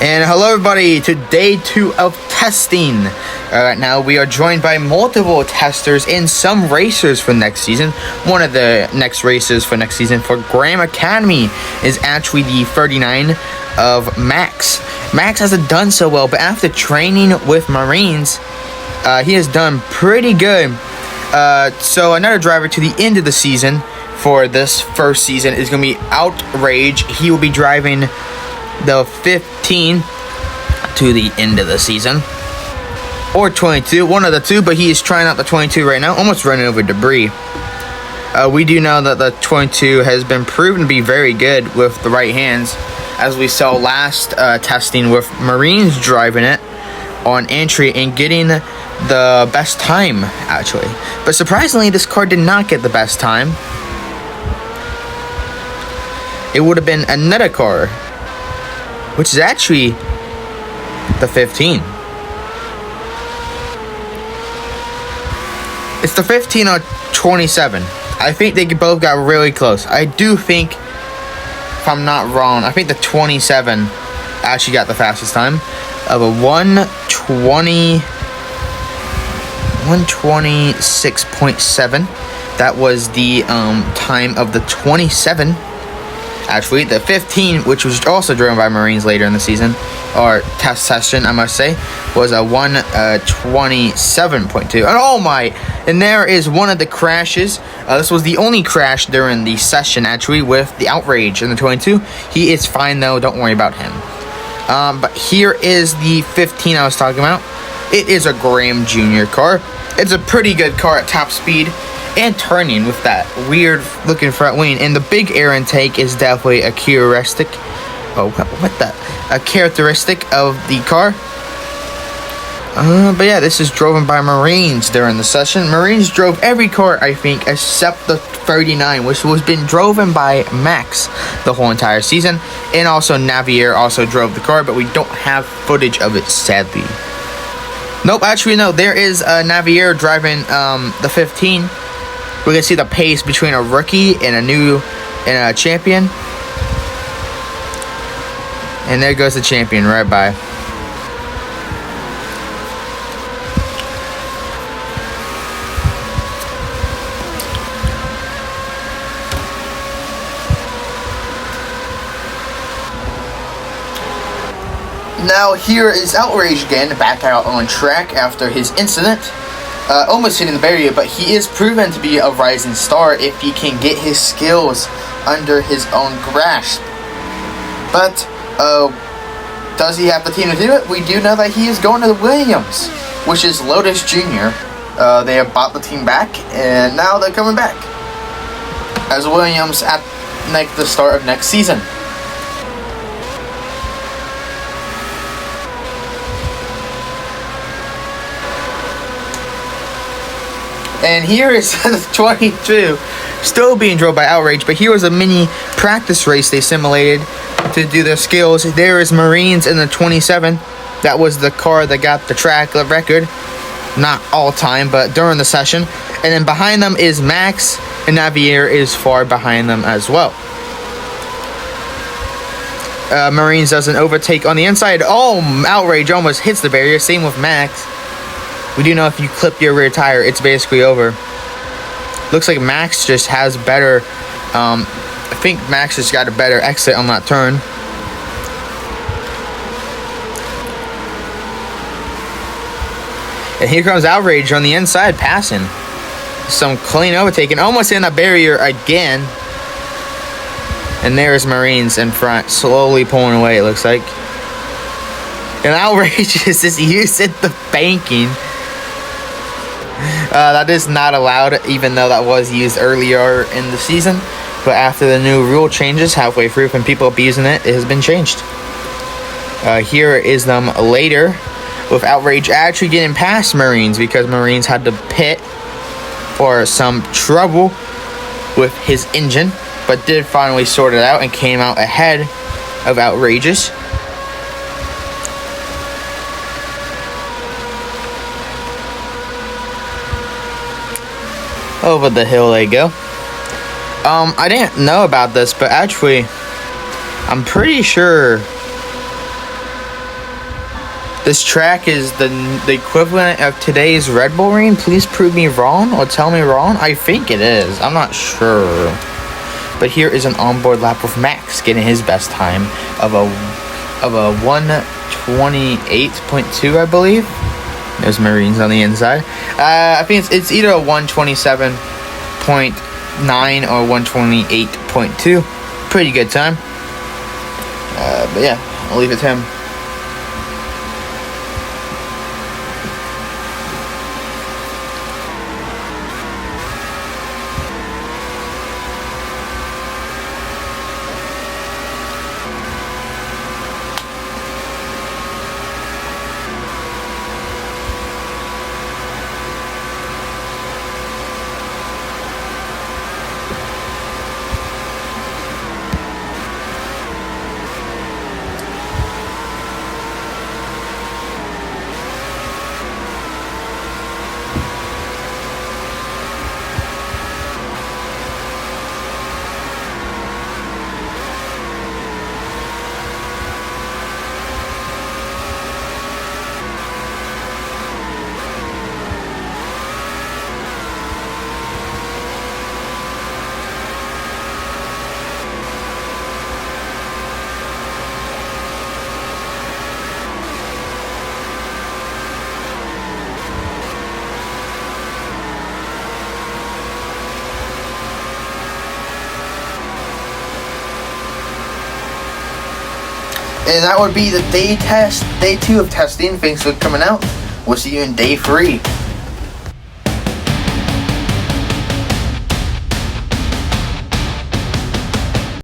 And hello everybody to day 2 of testing. Right now we are joined by multiple testers and some racers for next season. One of the next races for next season for Graham Academy is actually the 39 of Max. Max hasn't done so well, but after training with Marines, he has done pretty good. So another driver to the end of the season for this first season is going to be Outrage. He will be driving the 15 to the end of the season, or 22, one of the two, but he is trying out the 22 right now, almost running over debris. We do know that the 22 has been proven to be very good with the right hands, as we saw last testing with Marines driving it on entry and getting the best time, actually. But surprisingly, this car did not get the best time. It would have been another car, which is actually the 15. It's the 15 or 27. I think they both got really close. I do think, if I'm not wrong, I think the 27 actually got the fastest time of a 126.7. That was the time of the 27. Actually, the 15, which was also driven by Marines later in the season, or test session, I must say, was a 127.2. And oh my! And there is one of the crashes. This was the only crash during the session, actually, with the Outrage in the 22. He is fine, though. Don't worry about him. But here is the 15 I was talking about. It is a Graham Jr. car. It's a pretty good car at top speed and turning with that weird looking front wing, and the big air intake is definitely a characteristic. A characteristic of the car. But yeah, this is driven by Marines during the session. Marines drove every car, I think, except the 39, which was been driven by Max the whole entire season, and also Navier also drove the car, but we don't have footage of it, sadly. Nope, actually no, there is a Navier driving the 15. We can see the pace between a rookie and a champion. And there goes the champion right by. Now here is Outrage again, back out on track after his incident. Almost hitting the barrier, but he is proven to be a rising star if he can get his skills under his own grasp. But does he have the team to do it? We do know that he is going to the Williams, which is Lotus Jr. They have bought the team back, and now they're coming back as Williams at the start of next season. And here is the 22, still being drove by Outrage, but here was a mini practice race they simulated to do their skills. There is Marines in the 27. That was the car that got the track record. Not all time, but during the session. And then behind them is Max, and Navier is far behind them as well. Marines does an overtake on the inside. Oh, Outrage almost hits the barrier. Same with Max. We do know if you clip your rear tire, it's basically over. Looks like Max just has better, I think Max just got a better exit on that turn. And here comes Outrage on the inside, passing. Some clean overtaking, almost in the barrier again. And there's Marines in front, slowly pulling away, it looks like. And Outrage is just using the banking. That is not allowed, even though that was used earlier in the season. But after the new rule changes halfway through, when people abusing it, it has been changed. Here is them later, with Outrage actually getting past Marines, because Marines had to pit for some trouble with his engine, but did finally sort it out and came out ahead of Outrageous. Over the hill they go. I didn't know about this, but actually, I'm pretty sure This track is the equivalent of today's Red Bull Ring. Please prove me wrong or tell me wrong. I think it is. I'm not sure. But here is an onboard lap with Max getting his best time of a 1:28.2, I believe. There's Marines on the inside. I think it's either a 1:27.9 or 1:28.2. Pretty good time. But yeah, I'll leave it to him. And that would be the day 2 of testing. Thanks for coming out. We'll see you in day 3.